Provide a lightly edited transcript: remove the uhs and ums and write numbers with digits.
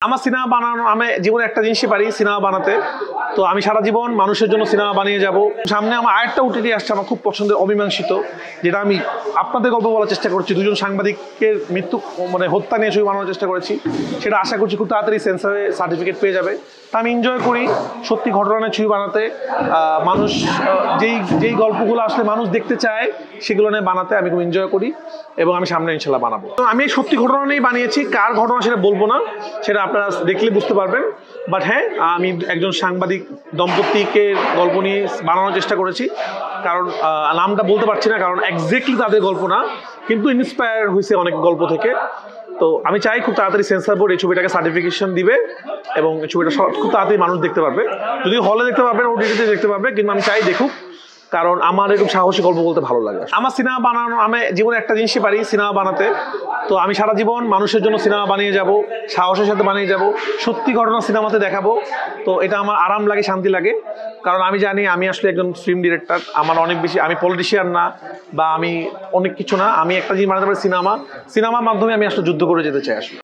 আমার সিনেমা বানানো, আমি জীবনে একটা জিনিসই পারি, সিনেমা বানাতে। তো আমি সারা জীবন মানুষের জন্য সিনেমা বানিয়ে যাব। সামনে আমার আরেকটা ওটিটি আসছে আমার খুব পছন্দের, অমীমাংসিত, যেটা আমি আপনাদের গল্প বলার চেষ্টা করছি। দুজন সাংবাদিকের মৃত্যু মানে হত্যা নিয়ে ছবি বানানোর চেষ্টা করেছি। সেটা আশা করছি খুব তাড়াতাড়ি সেন্সরে সার্টিফিকেট পেয়ে যাবে। তা আমি এনজয় করি সত্যি ঘটনার ছবি বানাতে। মানুষ যেই গল্পগুলো আসলে মানুষ দেখতে চায় সেগুলো নিয়ে বানাতে আমি খুব এনজয় করি, এবং আমি সামনে ইনশাল্লাহ বানাবো। তো আমি সত্যি ঘটনা নিয়েই বানিয়েছি, কার ঘটনা সেটা বলবো না, সেটা আপনারা দেখলে বুঝতে পারবেন। বাট হ্যাঁ, আমি একজন সাংবাদিক দম্পতিকে গল্প নিয়ে বানানোর চেষ্টা করেছি। কারণ নামটা বলতে পারছি না, কারণ এক্স্যাক্টলি তাদের গল্প না, কিন্তু ইন্সপায়ার হয়েছে অনেক গল্প থেকে। তো আমি চাই খুব তাড়াতাড়ি সেন্সর বোর্ড এই ছবিটাকে সার্টিফিকেশন দিবে, এবং এই ছবিটা খুব তাড়াতাড়ি মানুষ দেখতে পারবে। যদি হলে দেখতে পারবে, ওটিটিতে দেখতে পারবে, কিন্তু আমি চাই দেখুক, কারণ আমার এরকম সাহসী গল্প বলতে ভালো লাগে। আমার সিনেমা বানানো, আমি জীবনে একটা জিনিসই পারি, সিনেমা বানাতে। তো আমি সারা জীবন মানুষের জন্য সিনেমা বানিয়ে যাব, সাহসের সাথে বানিয়ে যাব, সত্যি ঘটনা সিনেমাতে দেখাবো। তো এটা আমার আরাম লাগে, শান্তি লাগে, কারণ আমি জানি আমি আসলে একজন ফিল্ম ডিরেক্টর। আমার অনেক বেশি, আমি পলিটিশিয়ান না, বা আমি অনেক কিছু না। আমি একটা জিনিস বানাতে পারি, সিনেমার মাধ্যমে আমি আসলে যুদ্ধ করে যেতে চাই আসলে।